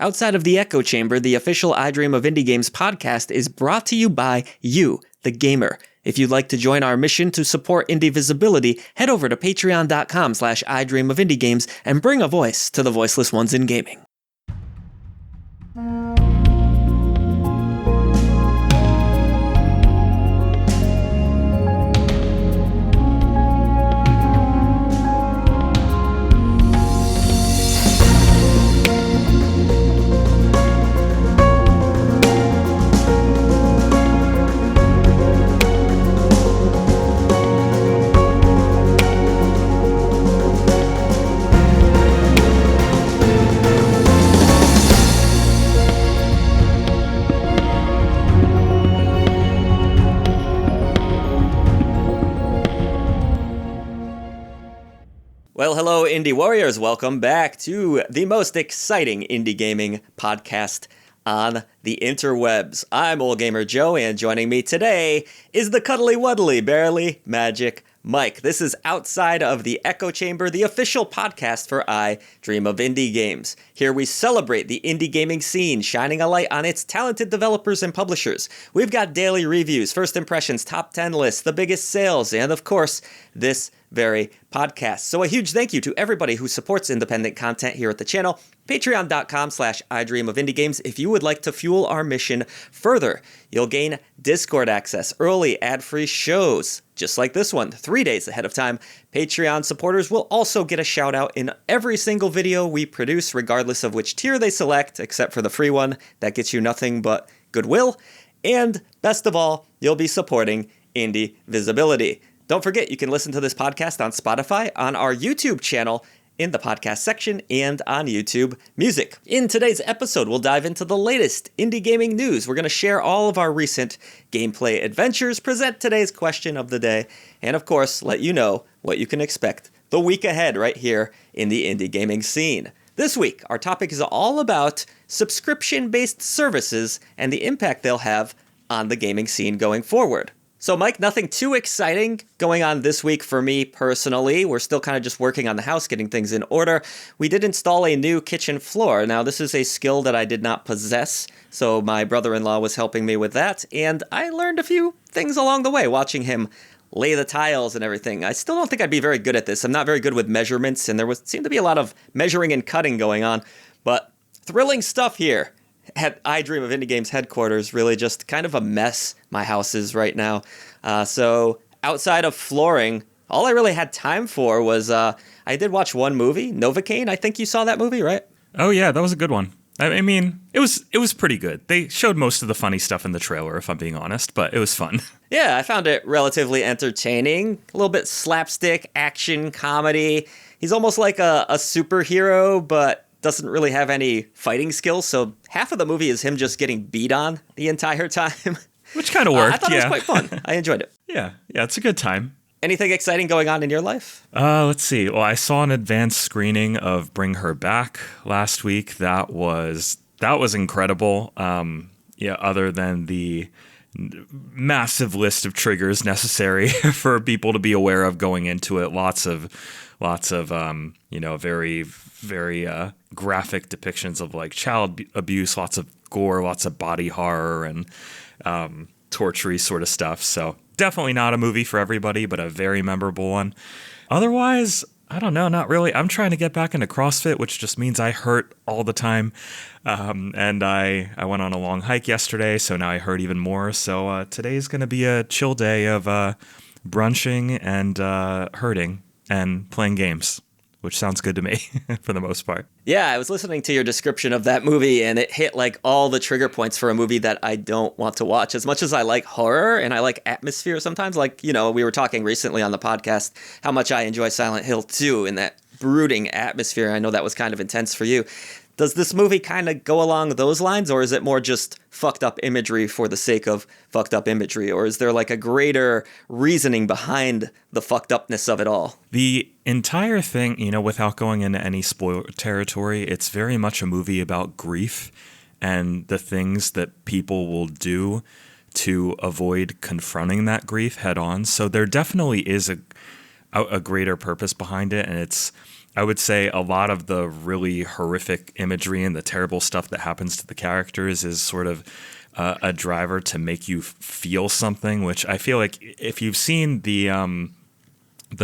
Outside of the Echo Chamber, the official I Dream of Indie Games podcast is brought to you by you, the gamer. If you'd like to join our mission to support indie visibility, head over to patreon.com/idreamofindiegames and bring a voice to the voiceless ones in gaming. Well, hello, Indie Warriors. Welcome back to the most exciting indie gaming podcast on the interwebs. I'm Old Gamer Joe, and joining me today is the cuddly wuddly, barely magic Mike. This is Outside of the Echo Chamber, the official podcast for I Dream of Indie Games. Here we celebrate the indie gaming scene, shining a light on its talented developers and publishers. We've got daily reviews, first impressions, top 10 lists, the biggest sales, and of course, this very podcast. So a huge thank you to everybody who supports independent content here at the channel. Patreon.com/idreamofindiegames if you would like to fuel our mission further. You'll gain Discord access, early ad-free shows, just like this one, 3 days ahead of time. Patreon supporters will also get a shout out in every single video we produce, regardless of which tier they select, except for the free one. That gets you nothing but goodwill. And best of all, you'll be supporting indie visibility. Don't forget, you can listen to this podcast on Spotify, on our YouTube channel, in the podcast section, and on YouTube Music. In today's episode, we'll dive into the latest indie gaming news. We're going to share all of our recent gameplay adventures, present today's question of the day, and of course, let you know what you can expect the week ahead right here in the indie gaming scene. This week, our topic is all about subscription-based services and the impact they'll have on the gaming scene going forward. So, Mike, nothing too exciting going on this week for me personally. We're still kind of just working on the house, getting things in order. We did install a new kitchen floor. Now, this is a skill that I did not possess, so my brother-in-law was helping me with that, and I learned a few things along the way, watching him lay the tiles and everything. I still don't think I'd be very good at this. I'm not very good with measurements, and seemed to be a lot of measuring and cutting going on, but thrilling stuff here. At I Dream of Indie Games headquarters, really just kind of a mess my house is right now. So outside of flooring, all I really had time for was I did watch one movie, Novocaine. I think you saw that movie, right? Oh yeah, that was a good one. I mean, it was pretty good. They showed most of the funny stuff in the trailer, if I'm being honest, but it was fun. Yeah, I found it relatively entertaining. A little bit slapstick, action, comedy. He's almost like a superhero, but doesn't really have any fighting skills, so half of the movie is him just getting beat on the entire time. Which kind of worked, I thought it was quite fun. I enjoyed it. Yeah, it's a good time. Anything exciting going on in your life? Let's see. Well, I saw an advanced screening of Bring Her Back last week. That was incredible. Other than the massive list of triggers necessary for people to be aware of going into it, lots of very, very graphic depictions of like child abuse, lots of gore, lots of body horror and torture-y sort of stuff. So definitely not a movie for everybody, but a very memorable one. Otherwise, I don't know, not really. I'm trying to get back into CrossFit, which just means I hurt all the time. And I went on a long hike yesterday, so now I hurt even more. So today's going to be a chill day of brunching and hurting and playing games, which sounds good to me for the most part. Yeah, I was listening to your description of that movie, and it hit like all the trigger points for a movie that I don't want to watch. As much as I like horror and I like atmosphere sometimes, like, we were talking recently on the podcast how much I enjoy Silent Hill 2 in that brooding atmosphere. I know that was kind of intense for you. Does this movie kind of go along those lines, or is it more just fucked up imagery for the sake of fucked up imagery? Or is there like a greater reasoning behind the fucked upness of it all? The entire thing, without going into any spoiler territory, it's very much a movie about grief and the things that people will do to avoid confronting that grief head on. So there definitely is a greater purpose behind it, and I would say a lot of the really horrific imagery and the terrible stuff that happens to the characters is sort of a driver to make you feel something, which I feel like if you've seen the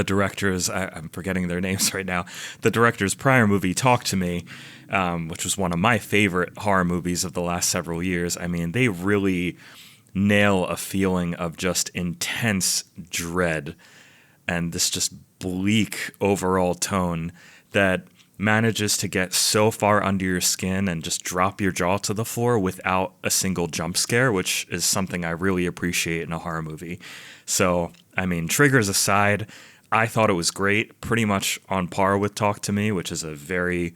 directors, I'm forgetting their names right now, the director's prior movie, Talk to Me, which was one of my favorite horror movies of the last several years. I mean, they really nail a feeling of just intense dread and this just bleak overall tone that manages to get so far under your skin and just drop your jaw to the floor without a single jump scare, which is something I really appreciate in a horror movie. So, I mean, triggers aside, I thought it was great, pretty much on par with Talk to Me, which is a very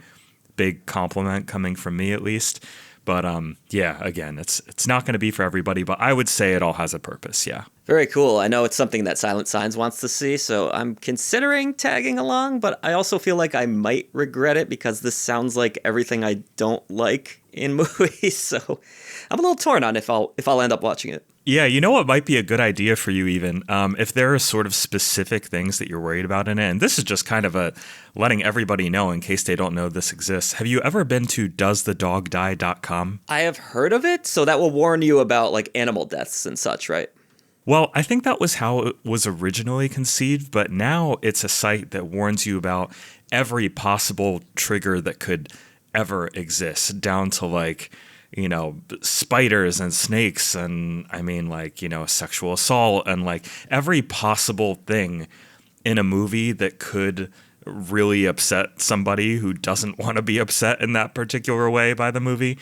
big compliment coming from me at least. But yeah, again, it's not going to be for everybody, but I would say it all has a purpose, yeah. Very cool. I know it's something that Silent Signs wants to see, so I'm considering tagging along, but I also feel like I might regret it because this sounds like everything I don't like in movies, so I'm a little torn on if I'll end up watching it. Yeah, you know what might be a good idea for you even, if there are sort of specific things that you're worried about in it, and this is just kind of a letting everybody know in case they don't know this exists. Have you ever been to doesthedogdie.com? I have heard of it, so that will warn you about like animal deaths and such, right? Well, I think that was how it was originally conceived, but now it's a site that warns you about every possible trigger that could ever exist, down to like, you know, spiders and snakes and I mean like, you know, sexual assault and like every possible thing in a movie that could really upset somebody who doesn't want to be upset in that particular way by the movie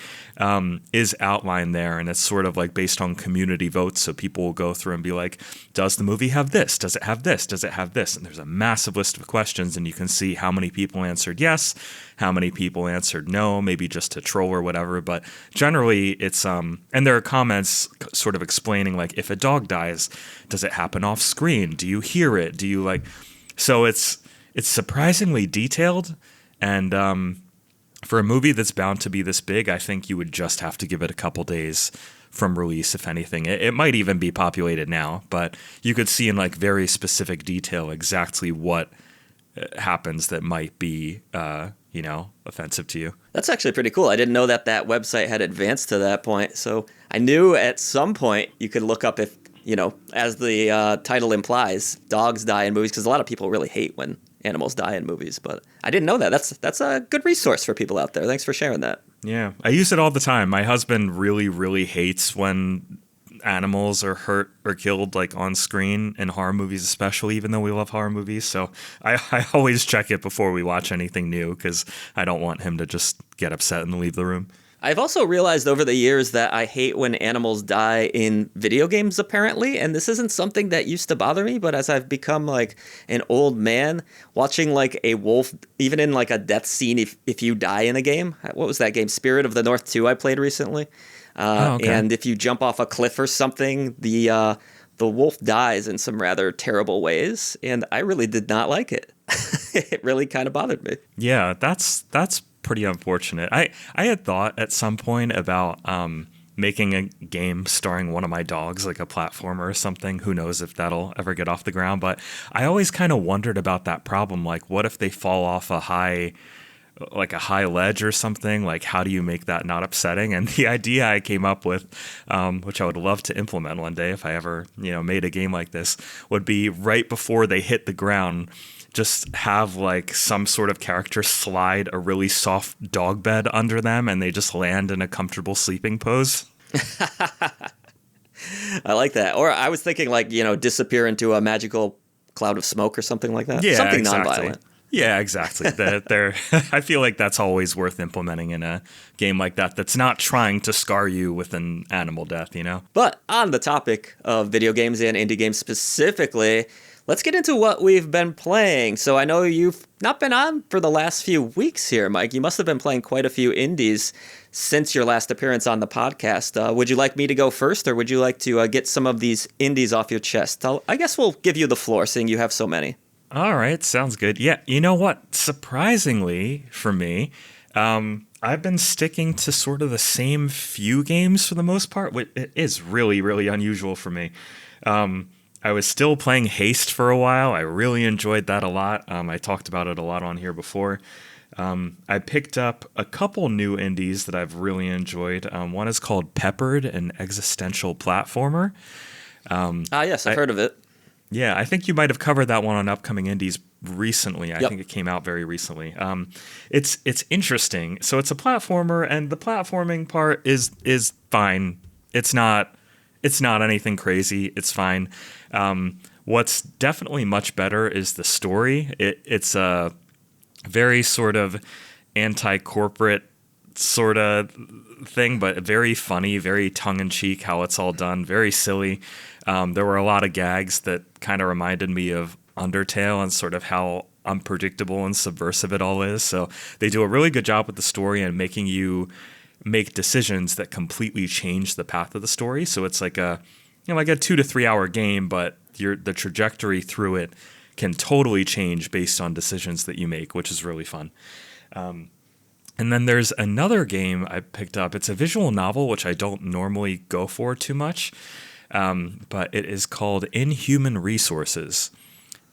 is outlined there. And it's sort of like based on community votes. So people will go through and be like, does the movie have this? Does it have this? Does it have this? And there's a massive list of questions and you can see how many people answered yes, how many people answered no, maybe just to troll or whatever. But generally it's, and there are comments sort of explaining like, if a dog dies, does it happen off screen? Do you hear it? Do you like, so it's surprisingly detailed, and for a movie that's bound to be this big, I think you would just have to give it a couple days from release, if anything. It might even be populated now, but you could see in like very specific detail exactly what happens that might be, you know, offensive to you. That's actually pretty cool. I didn't know that website had advanced to that point, so I knew at some point you could look up if, you know, as the title implies, dogs die in movies, because a lot of people really hate when animals die in movies, but I didn't know that. That's a good resource for people out there. Thanks for sharing that. Yeah, I use it all the time. My husband really, really hates when animals are hurt or killed like on screen in horror movies, especially, even though we love horror movies. So I always check it before we watch anything new because I don't want him to just get upset and leave the room. I've also realized over the years that I hate when animals die in video games, apparently, and this isn't something that used to bother me, but as I've become like an old man, watching like a wolf, even in like a death scene, if you die in a game, what was that game? Spirit of the North 2 I played recently. Okay. And if you jump off a cliff or something, the wolf dies in some rather terrible ways, and I really did not like it. It really kind of bothered me. Yeah, that's pretty unfortunate. I had thought at some point about making a game starring one of my dogs, like a platformer or something. Who knows if that'll ever get off the ground, but I always kind of wondered about that problem. Like, what if they fall off a high ledge or something? Like, how do you make that not upsetting? And the idea I came up with, which I would love to implement one day if I ever, you know, made a game like this, would be right before they hit the ground, just have like some sort of character slide a really soft dog bed under them and they just land in a comfortable sleeping pose. I like that. Or I was thinking like, you know, disappear into a magical cloud of smoke or something like that. Yeah, something exactly. nonviolent. Yeah, exactly. I feel like that's always worth implementing in a game like that that's not trying to scar you with an animal death, you know? But on the topic of video games and indie games specifically, let's get into what we've been playing. So I know you've not been on for the last few weeks here, Mike. You must have been playing quite a few indies since your last appearance on the podcast. Would you like me to go first, or would you like to get some of these indies off your chest? I guess we'll give you the floor, seeing you have so many. All right, sounds good. Yeah, you know what? Surprisingly for me, I've been sticking to sort of the same few games for the most part, which is really, really unusual for me. I I was still playing Haste for a while. I really enjoyed that a lot. I talked about it a lot on here before. I picked up a couple new indies that I've really enjoyed. One is called Peppered, an existential platformer. Yes, I've heard of it. Yeah, I think you might have covered that one on Upcoming Indies recently. I Yep. think it came out very recently. It's interesting. So it's a platformer, and the platforming part is fine. It's not anything crazy. It's fine. What's definitely much better is the story. It's a very sort of anti-corporate sort of thing, but very funny, very tongue-in-cheek how it's all done, very silly. There were a lot of gags that kind of reminded me of Undertale and sort of how unpredictable and subversive it all is. So they do a really good job with the story and making you make decisions that completely change the path of the story. So it's like a 2 to 3 hour game, but the trajectory through it can totally change based on decisions that you make, which is really fun. And then there's another game I picked up. It's a visual novel, which I don't normally go for too much, but it is called Inhuman Resources.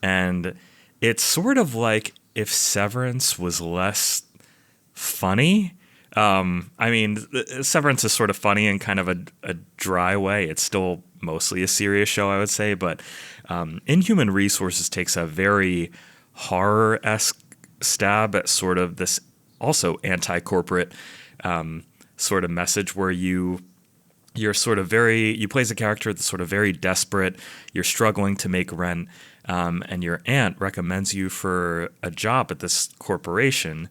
And it's sort of like if Severance was less funny. Severance is sort of funny in kind of a dry way. It's still mostly a serious show, I would say, but Inhuman Resources takes a very horror-esque stab at sort of this also anti-corporate sort of message where you're sort of you play as a character that's sort of very desperate. You're struggling to make rent, and your aunt recommends you for a job at this corporation.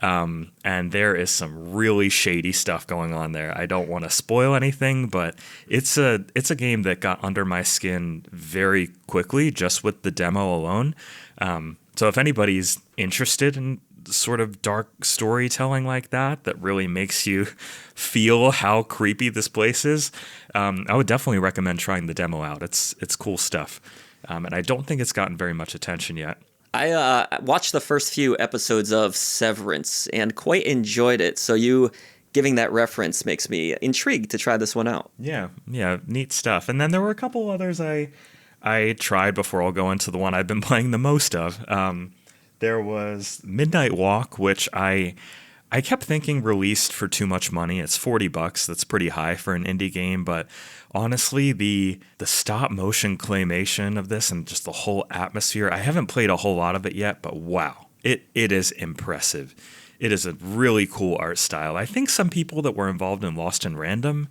And there is some really shady stuff going on there. I don't want to spoil anything, but it's a game that got under my skin very quickly just with the demo alone. So if anybody's interested in sort of dark storytelling like that really makes you feel how creepy this place is, I would definitely recommend trying the demo out. It's cool stuff. And I don't think it's gotten very much attention yet. I watched the first few episodes of Severance and quite enjoyed it. So you giving that reference makes me intrigued to try this one out. Yeah, neat stuff. And then there were a couple others I tried before I'll go into the one I've been playing the most of. There was Midnight Walk, which I kept thinking released for too much money. It's $40. That's pretty high for an indie game, but honestly, the stop motion claymation of this and just the whole atmosphere, I haven't played a whole lot of it yet, but wow, it is impressive. It is a really cool art style. I think some people that were involved in Lost in Random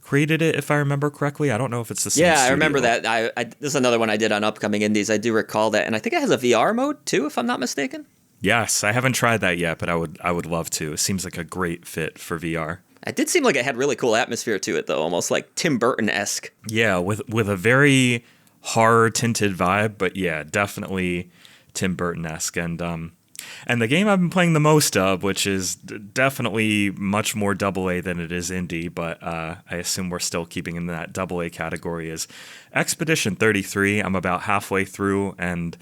created it, if I remember correctly. I don't know if it's the same Yeah, studio. I remember that. This is another one I did on Upcoming Indies. I do recall that, and I think it has a VR mode too, if I'm not mistaken. Yes, I haven't tried that yet, but I would love to. It seems like a great fit for VR. It did seem like it had really cool atmosphere to it, though, almost like Tim Burton-esque. Yeah, with a very horror-tinted vibe, but yeah, definitely Tim Burton-esque. And the game I've been playing the most of, which is definitely much more AA than it is indie, but I assume we're still keeping in that AA category, is Expedition 33. I'm about halfway through, and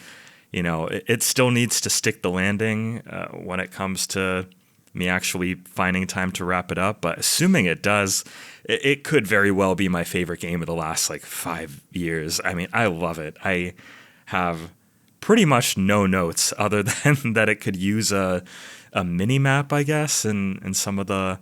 it still needs to stick the landing when it comes to me actually finding time to wrap it up. But assuming it does, it could very well be my favorite game of the last 5 years. I mean, I love it. I have pretty much no notes other than that it could use a mini map, I guess, in some of the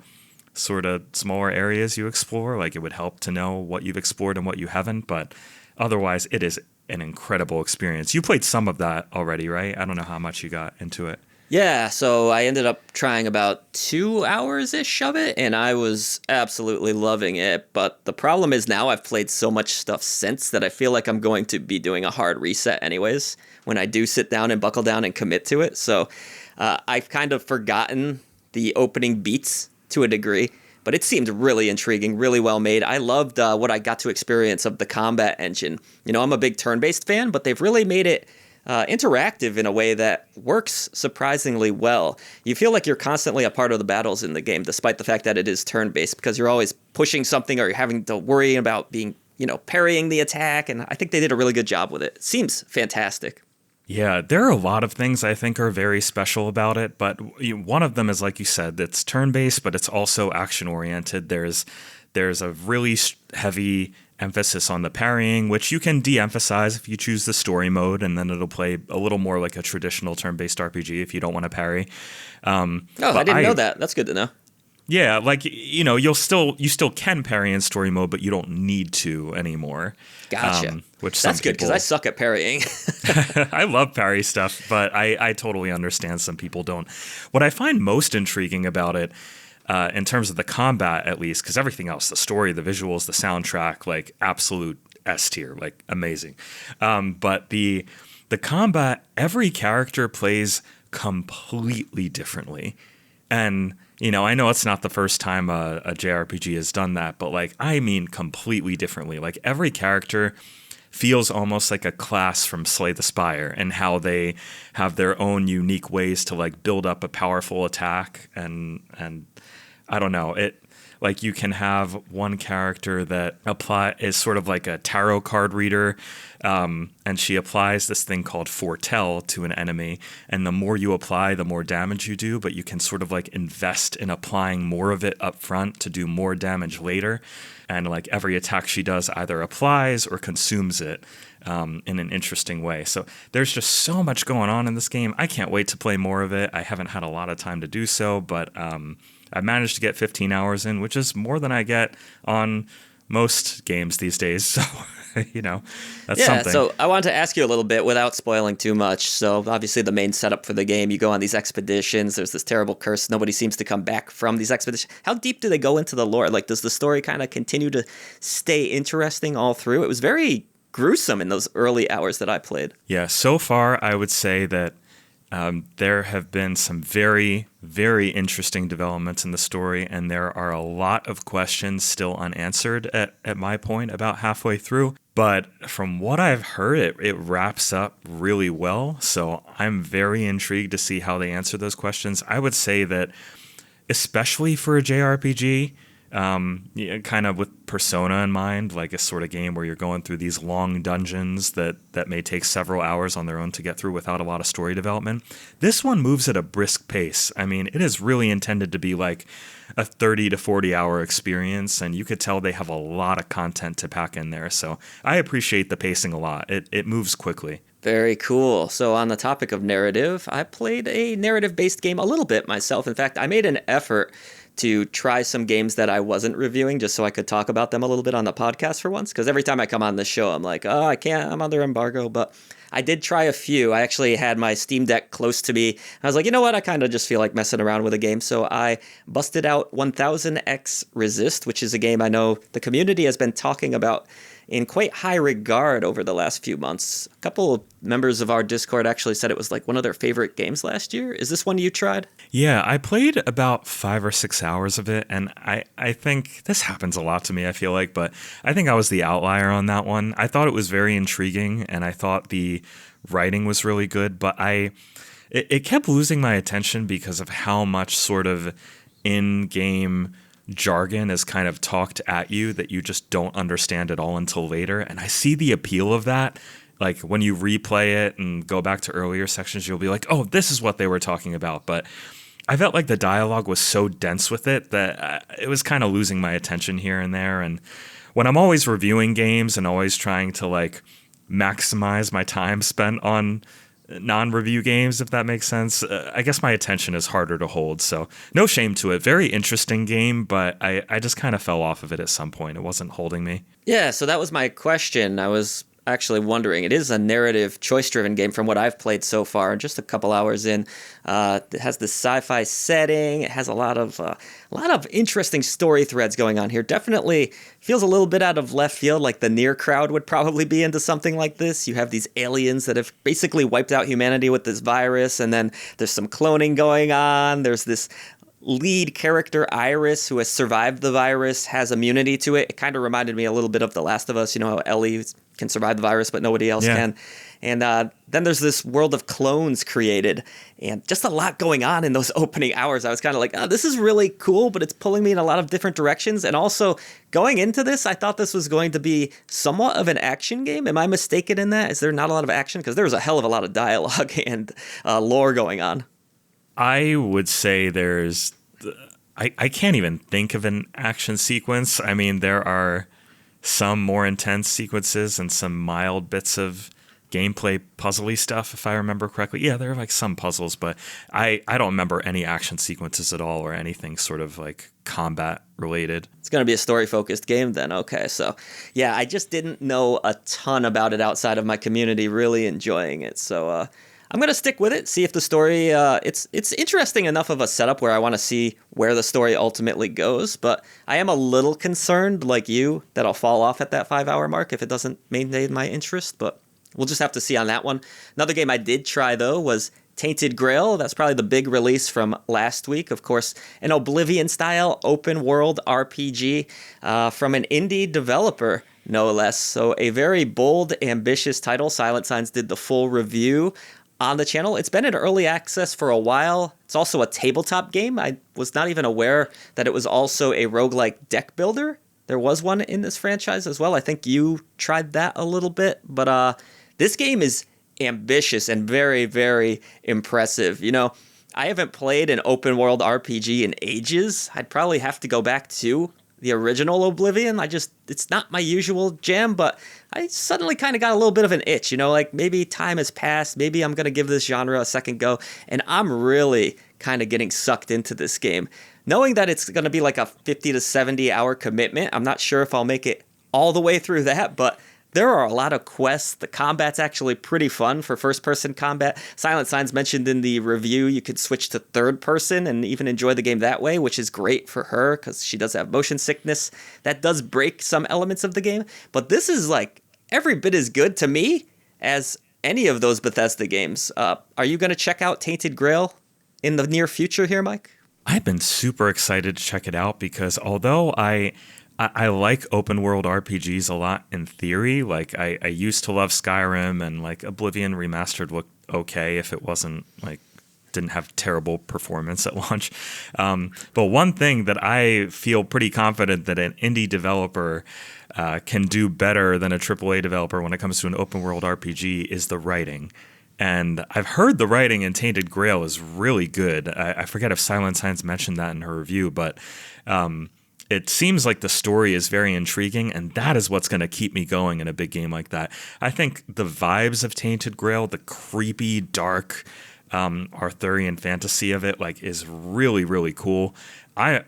sort of smaller areas you explore. Like, it would help to know what you've explored and what you haven't. But otherwise, it is an incredible experience. You played some of that already, right? I don't know how much you got into it. Yeah, so I ended up trying about 2 hours-ish of it, and I was absolutely loving it. But the problem is now I've played so much stuff since that I feel like I'm going to be doing a hard reset anyways when I do sit down and buckle down and commit to it. So I've kind of forgotten the opening beats to a degree, but it seemed really intriguing, really well made. I loved what I got to experience of the combat engine. I'm a big turn-based fan, but they've really made it interactive in a way that works surprisingly well. You feel like you're constantly a part of the battles in the game, despite the fact that it is turn-based, because you're always pushing something or you're having to worry about being, parrying the attack, and I think they did a really good job with it. It seems fantastic. Yeah, there are a lot of things I think are very special about it, but one of them is, like you said, it's turn-based, but it's also action-oriented. There's a really heavy emphasis on the parrying, which you can de-emphasize if you choose the story mode, and then it'll play a little more like a traditional turn-based RPG if you don't want to parry. I didn't know that. That's good to know. Yeah, like, you know, you still can parry in story mode, but you don't need to anymore. Gotcha. Which That's good, because I suck at parrying. I love parry stuff, but I totally understand some people don't. What I find most intriguing about it, in terms of the combat at least, because everything else, the story, the visuals, the soundtrack, like absolute S tier, like amazing. But the combat, every character plays completely differently. And, you know, I know it's not the first time a JRPG has done that, but like, I mean completely differently. Like every character feels almost like a class from Slay the Spire, and how they have their own unique ways to like build up a powerful attack. And I don't know, it, like, you can have one character that is sort of like a tarot card reader, and she applies this thing called foretell to an enemy, and the more you apply, the more damage you do, but you can sort of like invest in applying more of it up front to do more damage later, and like every attack she does either applies or consumes it in an interesting way. So there's just so much going on in this game. I can't wait to play more of it. I haven't had a lot of time to do so, but I managed to get 15 hours in, which is more than I get on most games these days. So, you know, that's something. So I wanted to ask you a little bit without spoiling too much. So obviously the main setup for the game, you go on these expeditions. There's this terrible curse. Nobody seems to come back from these expeditions. How deep do they go into the lore? Like, does the story kind of continue to stay interesting all through? It was very gruesome in those early hours that I played. Yeah, so far I would say that there have been some very, very interesting developments in the story, and there are a lot of questions still unanswered at my point about halfway through. But from what I've heard, it wraps up really well, so I'm very intrigued to see how they answer those questions. I would say that, especially for a JRPG, kind of with Persona in mind, like a sort of game where you're going through these long dungeons that may take several hours on their own to get through without a lot of story development. This one moves at a brisk pace. I mean, it is really intended to be like a 30 to 40 hour experience, and you could tell they have a lot of content to pack in there. So I appreciate the pacing a lot. It moves quickly. Very cool. So on the topic of narrative, I played a narrative-based game a little bit myself. In fact, I made an effort to try some games that I wasn't reviewing just so I could talk about them a little bit on the podcast for once. Because every time I come on this show, I'm like, oh, I can't, I'm under embargo. But I did try a few. I actually had my Steam Deck close to me. I was like, you know what? I kind of just feel like messing around with a game. So I busted out 1000X Resist, which is a game I know the community has been talking about in quite high regard over the last few months. A couple of members of our Discord actually said it was like one of their favorite games last year. Is this one you tried? Yeah, I played about 5 or 6 hours of it, and I think this happens a lot to me, I feel like, but I think I was the outlier on that one. I thought it was very intriguing, and I thought the writing was really good, but it kept losing my attention because of how much sort of in-game jargon is kind of talked at you that you just don't understand at all until later. And I see the appeal of that. Like when you replay it and go back to earlier sections, you'll be like, oh, this is what they were talking about. But I felt like the dialogue was so dense with it that it was kind of losing my attention here and there. And when I'm always reviewing games and always trying to like maximize my time spent on non-review games, if that makes sense, I guess my attention is harder to hold. So no shame to it. Very interesting game, but I just kind of fell off of it at some point. It wasn't holding me. Yeah, so that was my question. I was actually wondering. It is a narrative, choice-driven game from what I've played so far. Just a couple hours in, it has this sci-fi setting. It has a lot of interesting story threads going on here. Definitely feels a little bit out of left field. Like the Nier crowd would probably be into something like this. You have these aliens that have basically wiped out humanity with this virus, and then there's some cloning going on. There's this lead character, Iris, who has survived the virus, has immunity to it. It kind of reminded me a little bit of The Last of Us. You know how Ellie can survive the virus, but nobody else can. And then there's this world of clones created, and just a lot going on in those opening hours. I was kind of like, oh, this is really cool, but it's pulling me in a lot of different directions. And also, going into this, I thought this was going to be somewhat of an action game. Am I mistaken in that? Is there not a lot of action? Because there's a hell of a lot of dialogue and lore going on. I would say I can't even think of an action sequence. I mean, there are some more intense sequences and some mild bits of gameplay puzzly stuff, if I remember correctly. Yeah, there are like some puzzles, but I don't remember any action sequences at all or anything sort of like combat related. It's going to be a story-focused game then. Okay, so yeah, I just didn't know a ton about it outside of my community really enjoying it. So I'm going to stick with it, see if the story, it's interesting enough of a setup where I want to see where the story ultimately goes, but I am a little concerned, like you, that I'll fall off at that 5-hour mark if it doesn't maintain my interest, but we'll just have to see on that one. Another game I did try, though, was Tainted Grail. That's probably the big release from last week. Of course, an Oblivion-style open-world RPG from an indie developer, no less. So a very bold, ambitious title. Silent Signs did the full review on the channel. It's been in early access for a while. It's also a tabletop game. I was not even aware that it was also a roguelike deck builder. There was one in this franchise as well. I think you tried that a little bit, but this game is ambitious and very, very impressive. You know, I haven't played an open world RPG in ages. I'd probably have to go back to the original Oblivion. It's not my usual jam, but I suddenly kind of got a little bit of an itch, you know, like maybe time has passed. Maybe I'm going to give this genre a second go. And I'm really kind of getting sucked into this game. Knowing that it's going to be like a 50 to 70 hour commitment, I'm not sure if I'll make it all the way through that, but there are a lot of quests. The combat's actually pretty fun for first-person combat. Silent Signs mentioned in the review you could switch to third-person and even enjoy the game that way, which is great for her because she does have motion sickness. That does break some elements of the game, but this is like every bit as good to me as any of those Bethesda games. Are you going to check out Tainted Grail in the near future here, Mike? I've been super excited to check it out because although I like open world RPGs a lot in theory. Like I used to love Skyrim, and like Oblivion Remastered looked okay if it wasn't like didn't have terrible performance at launch. But one thing that I feel pretty confident that an indie developer can do better than a AAA developer when it comes to an open world RPG is the writing. And I've heard the writing in Tainted Grail is really good. I forget if Silent Signs mentioned that in her review, but it seems like the story is very intriguing, and that is what's going to keep me going in a big game like that. I think the vibes of Tainted Grail, the creepy, dark Arthurian fantasy of it, like, is really, really cool. I'm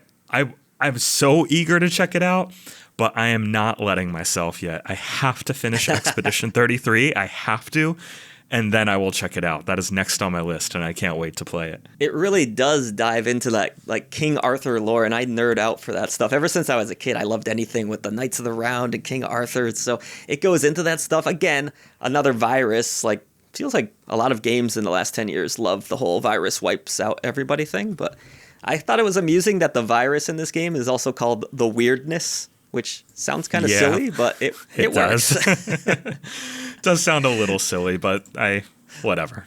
so eager to check it out, but I am not letting myself yet. I have to finish Expedition 33. I have to. And then I will check it out. That is next on my list, and I can't wait to play it. It really does dive into that like King Arthur lore, and I nerd out for that stuff. Ever since I was a kid, I loved anything with the Knights of the Round and King Arthur. So it goes into that stuff. Again, another virus. Like, feels like a lot of games in the last 10 years love the whole virus wipes out everybody thing. But I thought it was amusing that the virus in this game is also called the weirdness, which sounds kind of silly, but it works. It does sound a little silly, but whatever.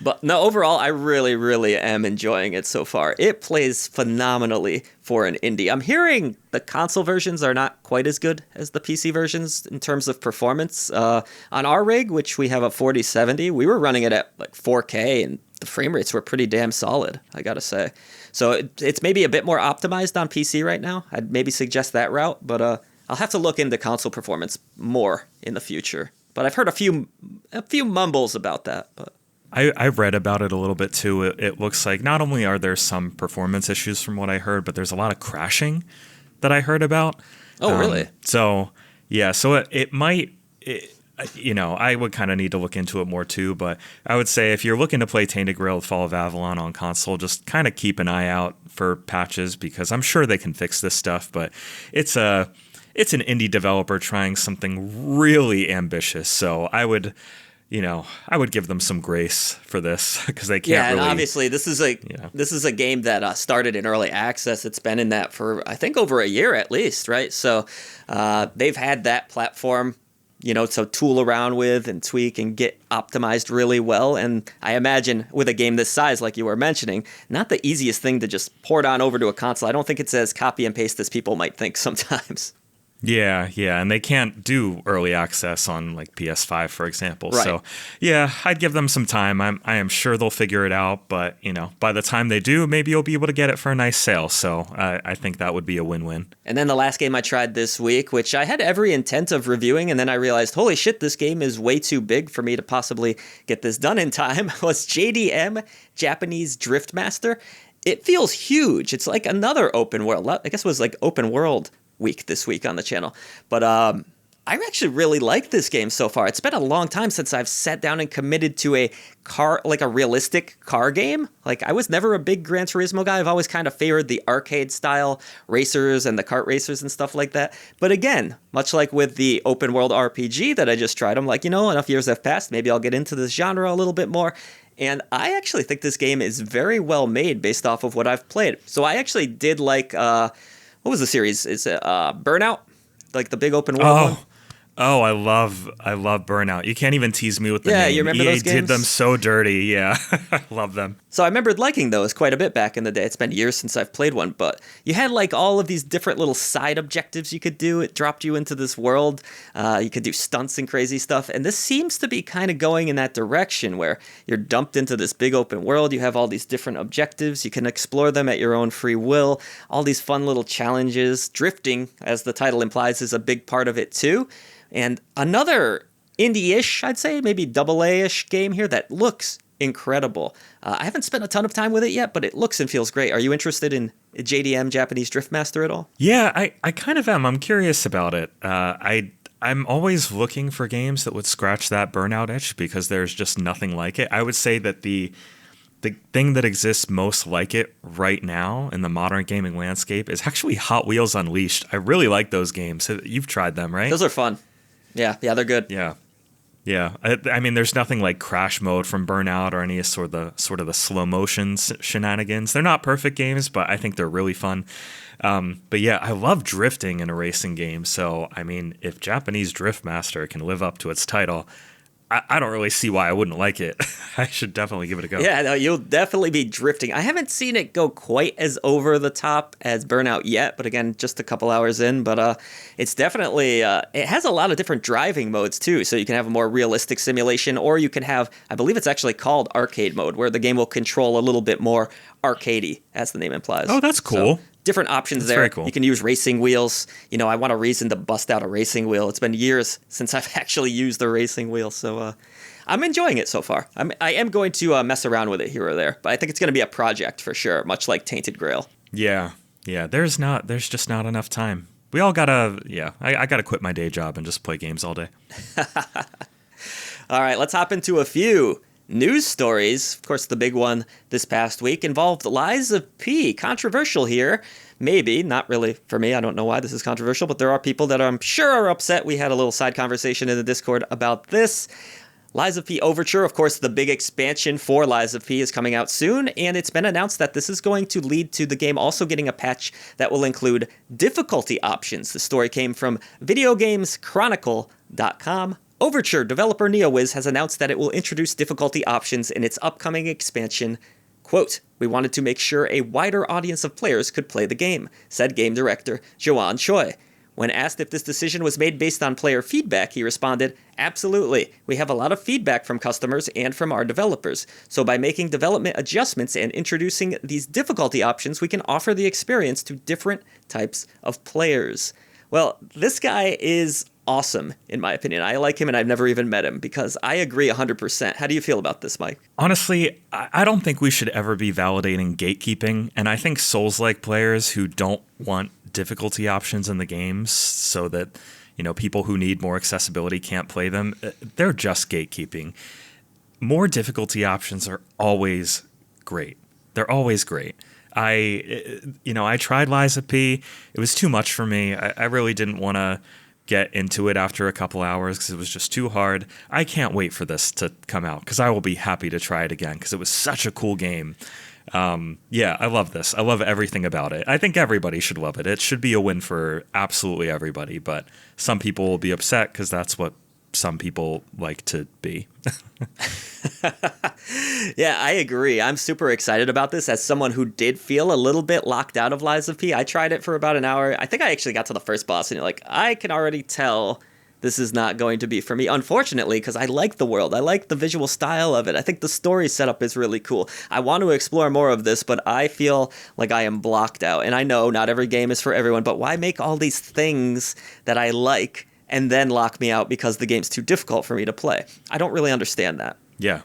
But no, overall, I really, really am enjoying it so far. It plays phenomenally for an indie. I'm hearing the console versions are not quite as good as the PC versions in terms of performance. On our rig, which we have a 4070, we were running it at like 4K, and the frame rates were pretty damn solid, I gotta say. So it's maybe a bit more optimized on PC right now. I'd maybe suggest that route, but I'll have to look into console performance more in the future. But I've heard a few mumbles about that. But I've read about it a little bit too. It looks like not only are there some performance issues from what I heard, but there's a lot of crashing that I heard about. Oh, really? So yeah, so it might. I would kind of need to look into it more too, but I would say if you're looking to play Tainted Grail: Fall of Avalon on console, just kind of keep an eye out for patches because I'm sure they can fix this stuff. But it's an indie developer trying something really ambitious, so I would give them some grace for this because they can't. Yeah, and obviously this is a game that started in early access. It's been in that for I think over a year at least, right? So they've had that platform, to tool around with and tweak and get optimized really well. And I imagine with a game this size, like you were mentioning, not the easiest thing to just port on over to a console. I don't think it's as copy and paste as people might think sometimes. Yeah, yeah, and they can't do early access on like PS5, for example. Right. So, yeah, I'd give them some time. I am sure they'll figure it out, but by the time they do, maybe you'll be able to get it for a nice sale. So, I think that would be a win-win. And then the last game I tried this week, which I had every intent of reviewing, and then I realized, holy shit, this game is way too big for me to possibly get this done in time, was JDM, Japanese Drift Master. It feels huge. It's like another open world. I guess it was like open world week this week on the channel. But I actually really like this game so far. It's been a long time since I've sat down and committed to a car, like a realistic car game. Like, I was never a big Gran Turismo guy. I've always kind of favored the arcade style racers and the kart racers and stuff like that. But again, much like with the open world RPG that I just tried, I'm like, enough years have passed. Maybe I'll get into this genre a little bit more. And I actually think this game is very well made based off of what I've played. So I actually did like, what was the series? Is it Burnout? Like the big open world one? Oh, I love Burnout. You can't even tease me with the name. Yeah, you remember those games? Did them so dirty. Yeah, I love them. So I remembered liking those quite a bit back in the day. It's been years since I've played one, but you had like all of these different little side objectives you could do. It dropped you into this world. You could do stunts and crazy stuff. And this seems to be kind of going in that direction where you're dumped into this big open world. You have all these different objectives. You can explore them at your own free will. All these fun little challenges. Drifting, as the title implies, is a big part of it too. And another indie-ish, I'd say, maybe double-A-ish game here that looks incredible. I haven't spent a ton of time with it yet, but it looks and feels great. Are you interested in JDM, Japanese Drift Master, at all? Yeah, I kind of am. I'm curious about it. I'm always looking for games that would scratch that Burnout itch because there's just nothing like it. I would say that the thing that exists most like it right now in the modern gaming landscape is actually Hot Wheels Unleashed. I really like those games. You've tried them, right? Those are fun. Yeah, they're good. Yeah. Yeah, I mean, there's nothing like crash mode from Burnout or any sort of the slow motion shenanigans. They're not perfect games, but I think they're really fun. But yeah, I love drifting in a racing game. So, I mean, if Japanese Drift Master can live up to its title, I don't really see why I wouldn't like it. I should definitely give it a go. Yeah, no, you'll definitely be drifting. I haven't seen it go quite as over the top as Burnout yet, but again, just a couple hours in. But it's definitely, it has a lot of different driving modes too. So you can have a more realistic simulation, or you can have, I believe it's actually called arcade mode, where the game will control a little bit more arcadey, as the name implies. Oh, that's cool. So, different options That's there. very cool. You can use racing wheels. I want a reason to bust out a racing wheel. It's been years since I've actually used a racing wheel, so I'm enjoying it so far. I am going to mess around with it here or there, but I think it's going to be a project for sure, much like Tainted Grail. Yeah. There's just not enough time. We all gotta. Yeah, I gotta quit my day job and just play games all day. All right, let's hop into a few news stories. Of course, the big one this past week involved Lies of P. Controversial here. Maybe, not really for me. I don't know why this is controversial, but there are people that I'm sure are upset. We had a little side conversation in the Discord about this. Lies of P Overture, of course, the big expansion for Lies of P is coming out soon, and it's been announced that this is going to lead to the game also getting a patch that will include difficulty options. The story came from videogameschronicle.com. Overture developer NeoWiz has announced that it will introduce difficulty options in its upcoming expansion. Quote, "We wanted to make sure a wider audience of players could play the game," said game director Joan Choi. When asked if this decision was made based on player feedback, he responded, "Absolutely. We have a lot of feedback from customers and from our developers. So by making development adjustments and introducing these difficulty options, we can offer the experience to different types of players." Well, this guy is awesome, in my opinion. I like him, and I've never even met him, because I agree 100%. How do you feel about this, Mike? Honestly, I don't think we should ever be validating gatekeeping, and I think Souls-like players who don't want difficulty options in the games so that, people who need more accessibility can't play them, they're just gatekeeping. More difficulty options are always great. They're always great. I tried Lies of P. It was too much for me. I really didn't want to get into it after a couple hours because it was just too hard. I can't wait for this to come out because I will be happy to try it again because it was such a cool game. I love this. I love everything about it. I think everybody should love it. It should be a win for absolutely everybody, but some people will be upset because that's what some people like to be. Yeah, I agree. I'm super excited about this as someone who did feel a little bit locked out of Lies of P. I tried it for about an hour. I think I actually got to the first boss and like, I can already tell this is not going to be for me, unfortunately, because I like the world. I like the visual style of it. I think the story setup is really cool. I want to explore more of this, but I feel like I am blocked out. And I know not every game is for everyone, but why make all these things that I like and then lock me out because the game's too difficult for me to play? I don't really understand that. Yeah,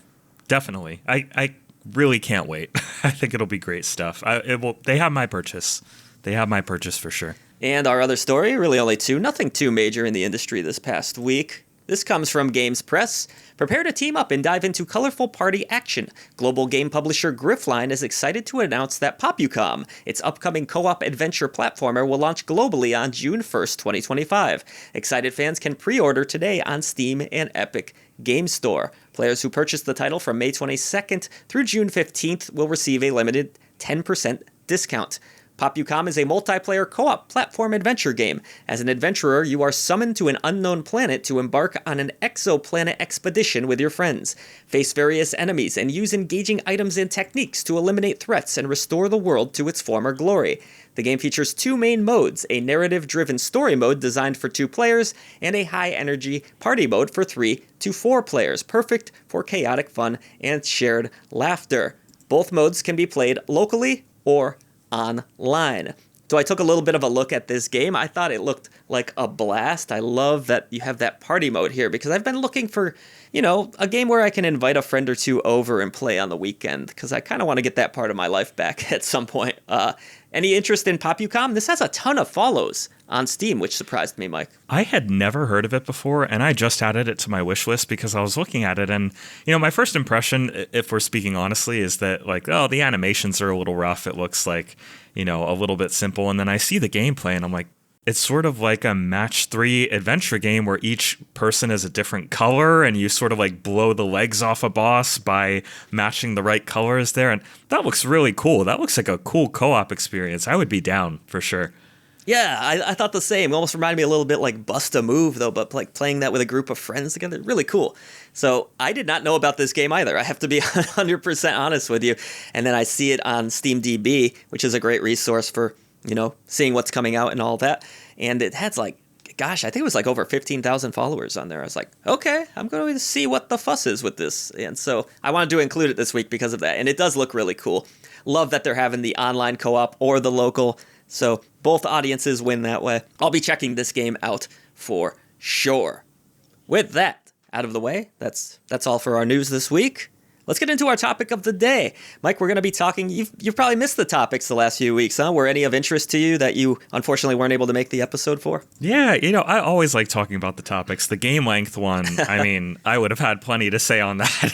definitely. I really can't wait. I think it'll be great stuff. They have my purchase. They have my purchase for sure. And our other story, really only two, nothing too major in the industry this past week. This comes from Games Press. Prepare to team up and dive into colorful party action. Global game publisher Griffline is excited to announce that Popucom, its upcoming co-op adventure platformer, will launch globally on June 1st, 2025. Excited fans can pre-order today on Steam and Epic Game Store. Players who purchase the title from May 22nd through June 15th will receive a limited 10% discount. Popucom is a multiplayer co-op platform adventure game. As an adventurer, you are summoned to an unknown planet to embark on an exoplanet expedition with your friends. Face various enemies and use engaging items and techniques to eliminate threats and restore the world to its former glory. The game features two main modes, a narrative-driven story mode designed for 2 players, and a high-energy party mode for 3 to 4 players, perfect for chaotic fun and shared laughter. Both modes can be played locally or online. So I took a little bit of a look at this game. I thought it looked like a blast. I love that you have that party mode here because I've been looking for, a game where I can invite a friend or two over and play on the weekend because I kind of want to get that part of my life back at some point. Any interest in Popucom? This has a ton of follows on Steam, which surprised me, Mike. I had never heard of it before, and I just added it to my wish list because I was looking at it, and my first impression, if we're speaking honestly, is that the animations are a little rough. It looks like a little bit simple, and then I see the gameplay, and I'm like, it's sort of like a match 3 adventure game where each person is a different color and you sort of blow the legs off a boss by matching the right colors there. And that looks really cool. That looks like a cool co-op experience. I would be down for sure. Yeah, I thought the same. It almost reminded me a little bit like Bust a Move, though, but playing that with a group of friends together, really cool. So I did not know about this game either. I have to be 100% honest with you. And then I see it on SteamDB, which is a great resource for, seeing what's coming out and all that. And it has I think it was over 15,000 followers on there. I was like, okay, I'm going to see what the fuss is with this. And so I wanted to include it this week because of that. And it does look really cool. Love that they're having the online co-op or the local. So both audiences win that way. I'll be checking this game out for sure. With that out of the way, that's all for our news this week. Let's get into our topic of the day. Mike, we're going to be talking, you've probably missed the topics the last few weeks, huh? Were any of interest to you that you unfortunately weren't able to make the episode for? Yeah, I always like talking about the topics. The game length one, I would have had plenty to say on that.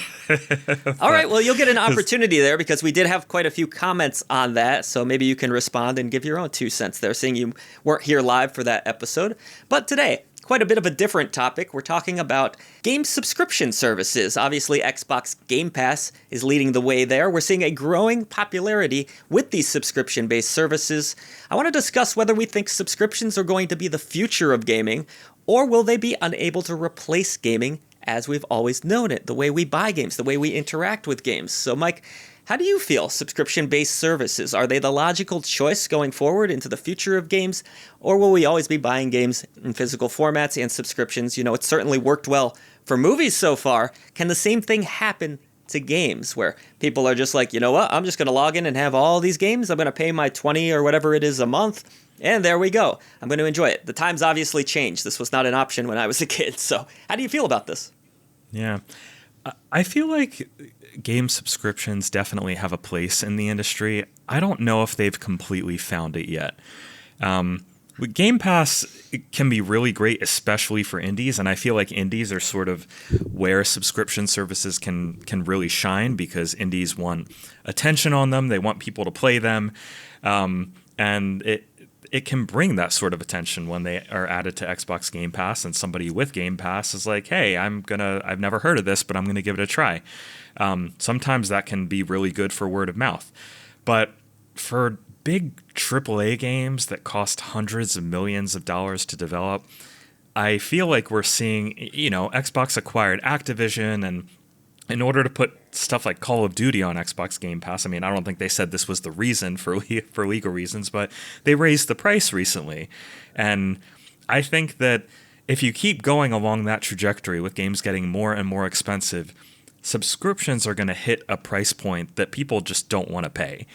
All right, well, you'll get an opportunity there because we did have quite a few comments on that, so maybe you can respond and give your own 2 cents there, seeing you weren't here live for that episode. But today, quite a bit of a different topic. We're talking about game subscription services. Obviously, Xbox Game Pass is leading the way there. We're seeing a growing popularity with these subscription-based services. I want to discuss whether we think subscriptions are going to be the future of gaming, or will they be unable to replace gaming as we've always known it, the way we buy games, the way we interact with games. So, Mike, how do you feel subscription-based services? Are they the logical choice going forward into the future of games? Or will we always be buying games in physical formats and subscriptions? It's certainly worked well for movies so far. Can the same thing happen to games where people are just like, you know what, I'm just going to log in and have all these games. I'm going to pay my 20 or whatever it is a month. And there we go. I'm going to enjoy it. The times obviously changed. This was not an option when I was a kid. So how do you feel about this? Yeah. I feel like game subscriptions definitely have a place in the industry. I don't know if they've completely found it yet. With Game Pass, it can be really great, especially for indies, and I feel like indies are sort of where subscription services can really shine because indies want attention on them, they want people to play them, and it can bring that sort of attention when they are added to Xbox Game Pass and somebody with Game Pass is like, hey, I've never heard of this, but I'm going to give it a try. Sometimes that can be really good for word of mouth. But for big AAA games that cost hundreds of millions of dollars to develop, I feel like we're seeing, Xbox acquired Activision, and in order to put stuff like Call of Duty on Xbox Game Pass, I mean, I don't think they said this was the reason for legal reasons, but they raised the price recently. And I think that if you keep going along that trajectory with games getting more and more expensive, subscriptions are going to hit a price point that people just don't want to pay.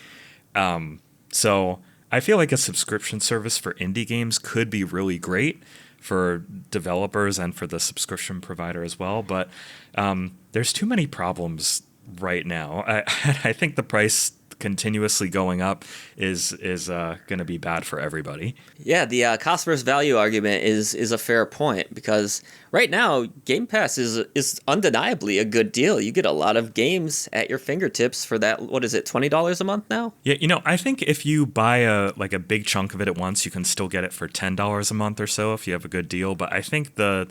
So I feel like a subscription service for indie games could be really great for developers and for the subscription provider as well. But there's too many problems right now. I think the price continuously going up is going to be bad for everybody. Yeah, the cost versus value argument is a fair point, because right now Game Pass is undeniably a good deal. You get a lot of games at your fingertips for that. What is it, $20 a month now? Yeah, I think if you buy a big chunk of it at once, you can still get it for $10 a month or so if you have a good deal. But I think the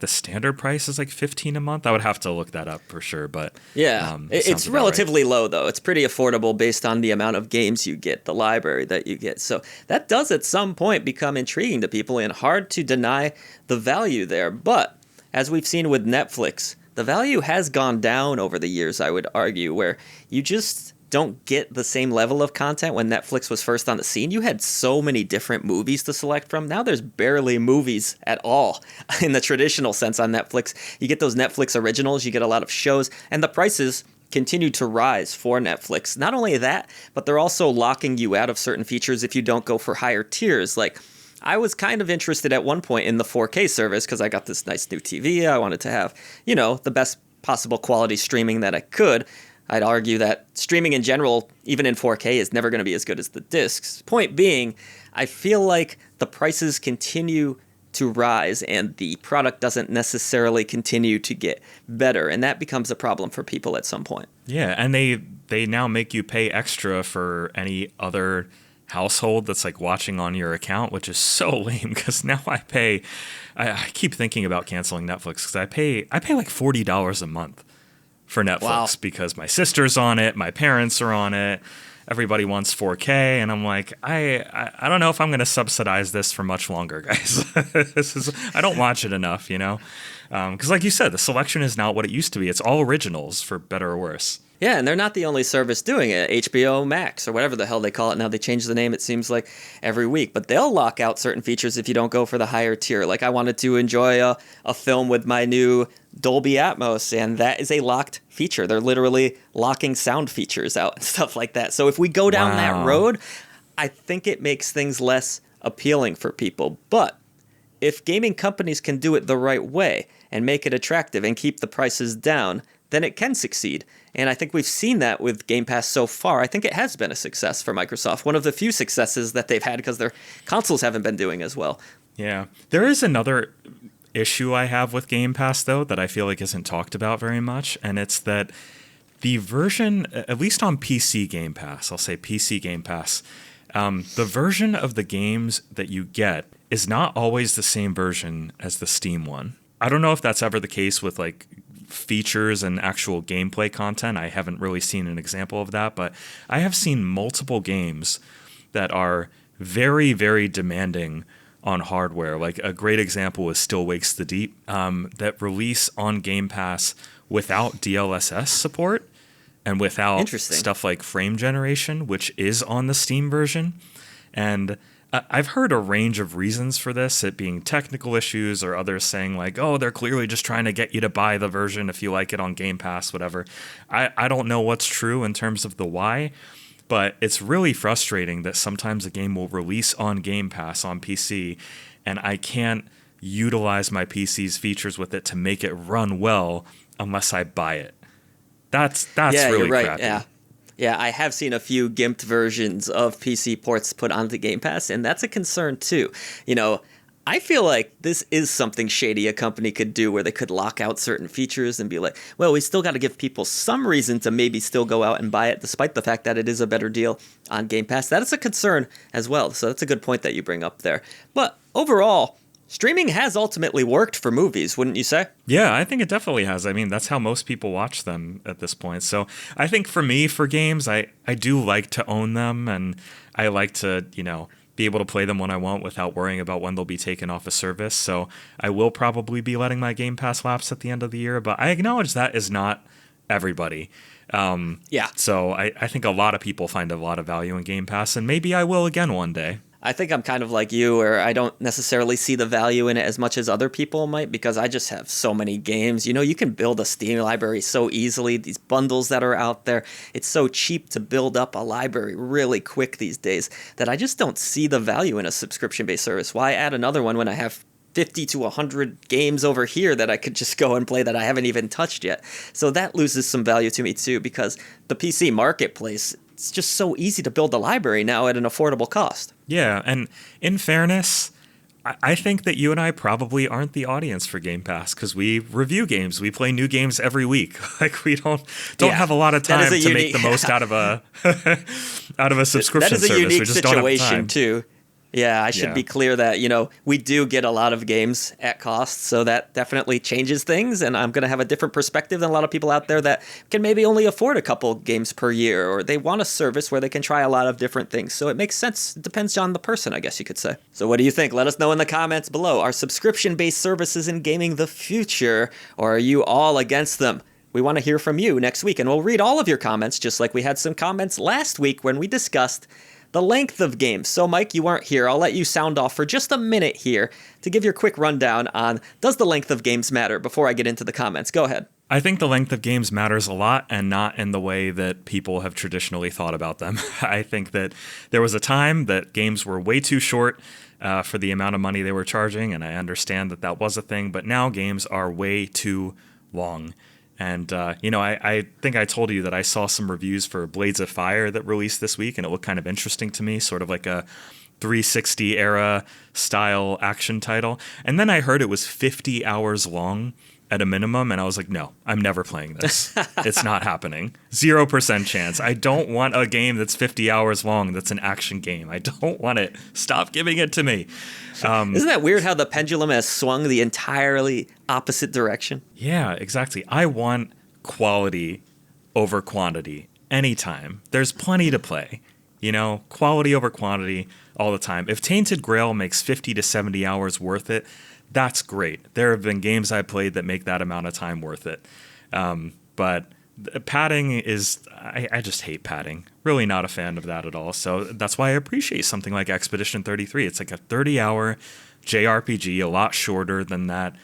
standard price is like $15 a month. I would have to look that up for sure. But yeah, it's relatively low though. It's pretty affordable based on the amount of games you get, the library that you get. So that does at some point become intriguing to people and hard to deny the value there. But as we've seen with Netflix, the value has gone down over the years, I would argue, where you just don't get the same level of content. When Netflix was first on the scene, you had so many different movies to select from. Now there's barely movies at all in the traditional sense on Netflix. You get those Netflix originals, you get a lot of shows, and the prices continue to rise for Netflix. Not only that, but they're also locking you out of certain features if you don't go for higher tiers. Like, I was kind of interested at one point in the 4K service because I got this nice new TV. I wanted to have, the best possible quality streaming that I could. I'd argue that streaming in general, even in 4K, is never going to be as good as the discs. Point being, I feel like the prices continue to rise and the product doesn't necessarily continue to get better, and that becomes a problem for people at some point. Yeah, and they now make you pay extra for any other household that's like watching on your account, which is so lame, because now I keep thinking about canceling Netflix because I pay like $40 a month for Netflix. Wow. Because my sister's on it, my parents are on it, everybody wants 4K, and I'm like, I don't know if I'm going to subsidize this for much longer, guys. I don't watch it enough, because like you said, the selection is not what it used to be. It's all originals, for better or worse. Yeah, and they're not the only service doing it. HBO Max, or whatever the hell they call it now. They change the name, it seems like, every week. But they'll lock out certain features if you don't go for the higher tier. Like, I wanted to enjoy a film with my new Dolby Atmos, and that is a locked feature. They're literally locking sound features out and stuff like that. So if we go down that road, I think it makes things less appealing for people. But if gaming companies can do it the right way and make it attractive and keep the prices down, then it can succeed. And I think we've seen that with Game Pass so far. I think it has been a success for Microsoft. One of the few successes that they've had because their consoles haven't been doing as well. Yeah. There is another issue I have with Game Pass, though, that I feel like isn't talked about very much. And it's that the version, at least on PC Game Pass, I'll say PC Game Pass, the version of the games that you get is not always the same version as the Steam one. I don't know if that's ever the case with like features and actual gameplay content. I haven't really seen an example of that, but I have seen multiple games that are very, very demanding on hardware. Like a great example is Still Wakes the Deep, that release on Game Pass without DLSS support and without stuff like frame generation, which is on the Steam version. And I've heard a range of reasons for this, it being technical issues or others saying like, oh, they're clearly just trying to get you to buy the version if you like it on Game Pass, whatever. I don't know what's true in terms of the why, but it's really frustrating that sometimes a game will release on Game Pass on PC and I can't utilize my PC's features with it to make it run well unless I buy it. That's really you're right. crappy. Yeah, I have seen a few gimped versions of PC ports put onto Game Pass, and that's a concern too. I feel like this is something shady a company could do where they could lock out certain features and be like, well, we still got to give people some reason to maybe still go out and buy it, despite the fact that it is a better deal on Game Pass. That is a concern as well, so that's a good point that you bring up there. But overall, streaming has ultimately worked for movies, wouldn't you say? Yeah, I think it definitely has. I mean, that's how most people watch them at this point. So I think for me, for games, I do like to own them, and I like to, be able to play them when I want without worrying about when they'll be taken off a service. So I will probably be letting my Game Pass lapse at the end of the year, but I acknowledge that is not everybody. So I think a lot of people find a lot of value in Game Pass, and maybe I will again one day. I think I'm kind of like you, where I don't necessarily see the value in it as much as other people might, because I just have so many games. You know, you can build a Steam library so easily. These bundles that are out there, it's so cheap to build up a library really quick these days that I just don't see the value in a subscription-based service. Why add another one when I have 50 to 100 games over here that I could just go and play that I haven't even touched yet? So that loses some value to me too, because the PC marketplace, it's just so easy to build a library now at an affordable cost. Yeah, and in fairness, I think that you and I probably aren't the audience for Game Pass, because we review games. We play new games every week. Like, we don't have a lot of time to make the most out of a subscription service. That is a unique we just don't have situation time. too. Yeah, I should be clear that, we do get a lot of games at cost, so that definitely changes things, and I'm going to have a different perspective than a lot of people out there that can maybe only afford a couple games per year, or they want a service where they can try a lot of different things. So it makes sense. It depends on the person, I guess you could say. So what do you think? Let us know in the comments below. Are subscription-based services in gaming the future, or are you all against them? We want to hear from you next week, and we'll read all of your comments, just like we had some comments last week when we discussed the length of games. So, Mike, you weren't here. I'll let you sound off for just a minute here to give your quick rundown on, does the length of games matter, before I get into the comments. Go ahead. I think the length of games matters a lot, and not in the way that people have traditionally thought about them. I think that there was a time that games were way too short for the amount of money they were charging, and I understand that that was a thing, but now games are way too long. And, I think I told you that I saw some reviews for Blades of Fire that released this week, and it looked kind of interesting to me, sort of like a 360 era style action title. And then I heard it was 50 hours long at a minimum, and I was like, no, I'm never playing this. It's not happening. 0% chance. I don't want a game that's 50 hours long that's an action game. I don't want it. Stop giving it to me. Isn't that weird how the pendulum has swung the entirely opposite direction? Yeah, exactly. I want quality over quantity anytime. There's plenty to play. Quality over quantity all the time. If Tainted Grail makes 50 to 70 hours worth it, that's great. There have been games I played that make that amount of time worth it. But padding is, I just hate padding. Really not a fan of that at all. So that's why I appreciate something like Expedition 33. It's like a 30-hour JRPG, a lot shorter than that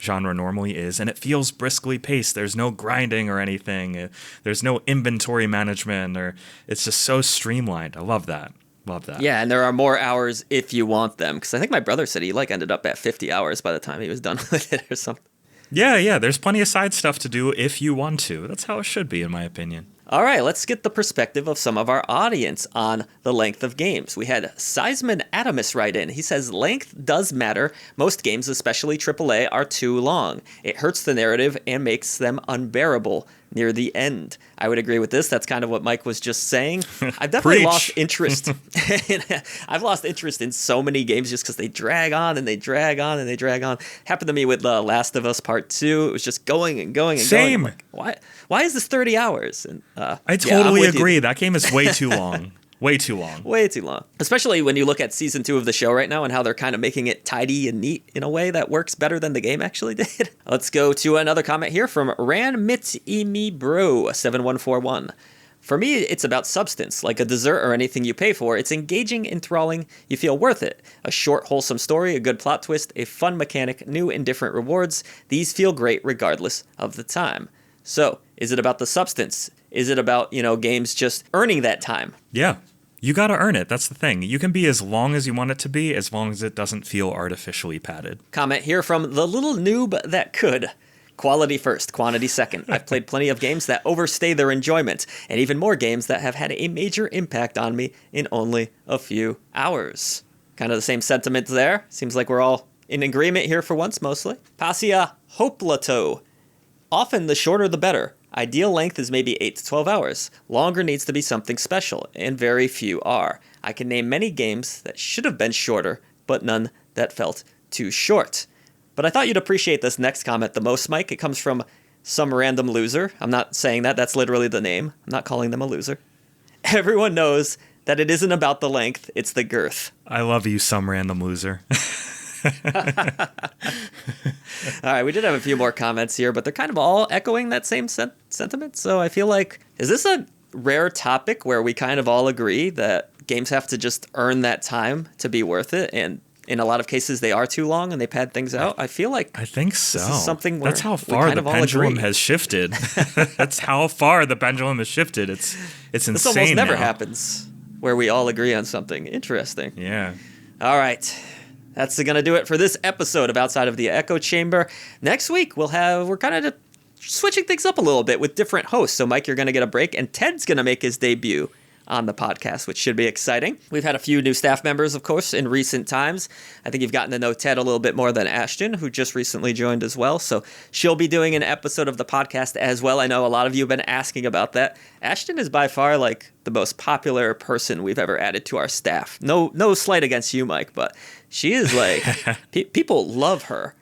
genre normally is, and it feels briskly paced. There's no grinding or anything. There's no inventory management, or it's just so streamlined. I love that. Love that. Yeah, and there are more hours if you want them, because I think my brother said he ended up at 50 hours by the time he was done with it or something. Yeah, there's plenty of side stuff to do if you want to. That's how it should be, in my opinion. All right, let's get the perspective of some of our audience on the length of games. We had Seisman Adamus write in. He says, length does matter. Most games, especially AAA, are too long. It hurts the narrative and makes them unbearable near the end. I would agree with this. That's kind of what Mike was just saying. I've definitely lost interest. I've lost interest in so many games just because they drag on and they drag on and they drag on. Happened to me with The Last of Us Part 2. It was just going and going and Same. going. Like, why is this 30 hours? And I totally agree. That game is way too long. Way too long. Way too long. Especially when you look at season 2 of the show right now and how they're kind of making it tidy and neat in a way that works better than the game actually did. Let's go to another comment here from Ranmitimibro7141. For me, it's about substance, like a dessert or anything you pay for. It's engaging, enthralling, you feel worth it. A short, wholesome story, a good plot twist, a fun mechanic, new and different rewards. These feel great regardless of the time. So, is it about the substance? Is it about, games just earning that time? Yeah. You got to earn it. That's the thing. You can be as long as you want it to be, as long as it doesn't feel artificially padded. Comment here from the little noob that could. Quality first, quantity second. I've played plenty of games that overstay their enjoyment, and even more games that have had a major impact on me in only a few hours. Kind of the same sentiment there. Seems like we're all in agreement here for once, mostly. Passia Hoplato. Often the shorter the better. Ideal length is maybe 8 to 12 hours. Longer needs to be something special, and very few are. I can name many games that should have been shorter, but none that felt too short. But I thought you'd appreciate this next comment the most, Mike. It comes from some random loser. I'm not saying that. That's literally the name. I'm not calling them a loser. Everyone knows that it isn't about the length, it's the girth. I love you, some random loser. All right, we did have a few more comments here, but they're kind of all echoing that same sentiment. So I feel like, is this a rare topic where we kind of all agree that games have to just earn that time to be worth it? And in a lot of cases, they are too long and they pad things out. I feel like I think so. This is something where that's how far the pendulum has shifted. That's how far the pendulum has shifted. It's insane. This almost never happens where we all agree on something. Interesting. Yeah. All right. That's going to do it for this episode of Outside of the Echo Chamber. Next week, we're kind of switching things up a little bit with different hosts. So, Mike, you're going to get a break, and Ted's going to make his debut on the podcast, which should be exciting. We've had a few new staff members, of course, in recent times. I think you've gotten to know Ted a little bit more than Ashton, who just recently joined as well. So she'll be doing an episode of the podcast as well. I know a lot of you have been asking about that. Ashton is by far like the most popular person we've ever added to our staff. No slight against you, Mike, but she is like, people love her.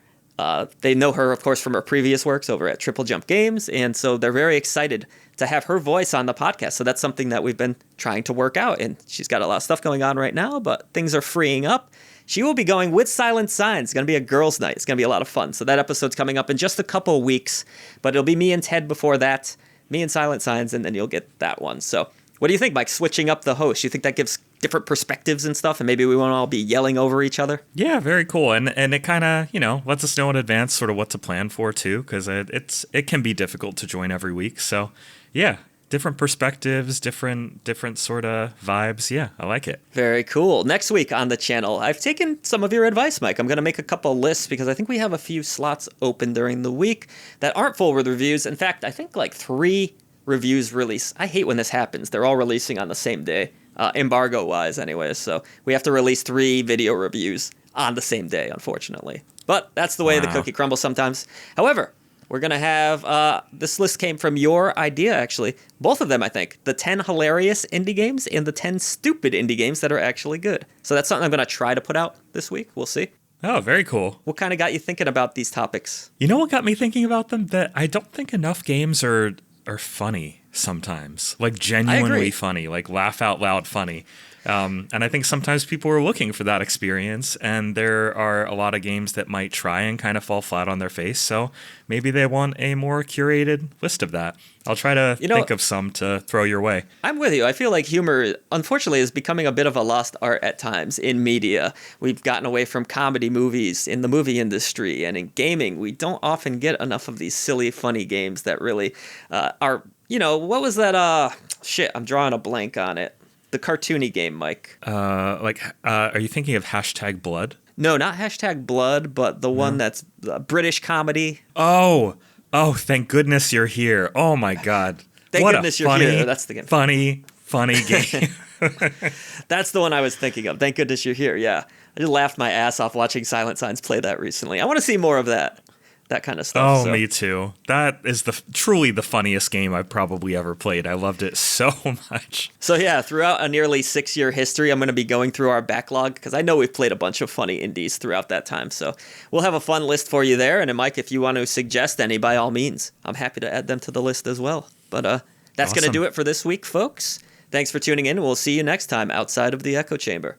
They know her, of course, from her previous works over at Triple Jump Games, and so they're very excited to have her voice on the podcast. So that's something that we've been trying to work out, and she's got a lot of stuff going on right now, but things are freeing up. She will be going with Silent Signs. It's going to be a girls' night. It's going to be a lot of fun. So that episode's coming up in just a couple of weeks, but it'll be me and Ted before that, me and Silent Signs, and then you'll get that one. So what do you think, Mike, switching up the host? You think that gives different perspectives and stuff, and maybe we won't all be yelling over each other? Yeah, very cool. And it kind of, lets us know in advance sort of what to plan for, too, because it can be difficult to join every week. So, yeah, different perspectives, different sort of vibes. Yeah, I like it. Very cool. Next week on the channel, I've taken some of your advice, Mike. I'm going to make a couple lists because I think we have a few slots open during the week that aren't full with reviews. In fact, I think like 3 reviews release. I hate when this happens. They're all releasing on the same day, embargo-wise anyways. So we have to release 3 video reviews on the same day, unfortunately. But that's the way the cookie crumbles sometimes. However, we're going to have, this list came from your idea, actually. Both of them, I think. The 10 hilarious indie games and the 10 stupid indie games that are actually good. So that's something I'm going to try to put out this week. We'll see. Oh, very cool. What kind of got you thinking about these topics? You know what got me thinking about them? That I don't think enough games are funny sometimes, like genuinely funny, like laugh out loud funny. And I think sometimes people are looking for that experience, and there are a lot of games that might try and kind of fall flat on their face. So maybe they want a more curated list of that. I'll try to think of some to throw your way. I'm with you. I feel like humor, unfortunately, is becoming a bit of a lost art at times in media. We've gotten away from comedy movies in the movie industry, and in gaming, we don't often get enough of these silly, funny games that really are, what was that? I'm drawing a blank on it. The cartoony game, Mike. Are you thinking of #Blood? No, not #Blood, but the one that's British comedy. Oh, thank goodness you're here. Oh my God. Thank goodness you're here. That's the game. Funny game. That's the one I was thinking of. Thank goodness you're here. Yeah. I just laughed my ass off watching Silent Signs play that recently. I want to see more of that kind of stuff. Me too. That is truly the funniest game I've probably ever played. I loved it so much. So yeah, throughout a nearly 6-year history, I'm going to be going through our backlog because I know we've played a bunch of funny indies throughout that time. So we'll have a fun list for you there. And Mike, if you want to suggest any, by all means, I'm happy to add them to the list as well. But that's awesome. going to do it for this week, folks. Thanks for tuning in. We'll see you next time outside of the Echo Chamber.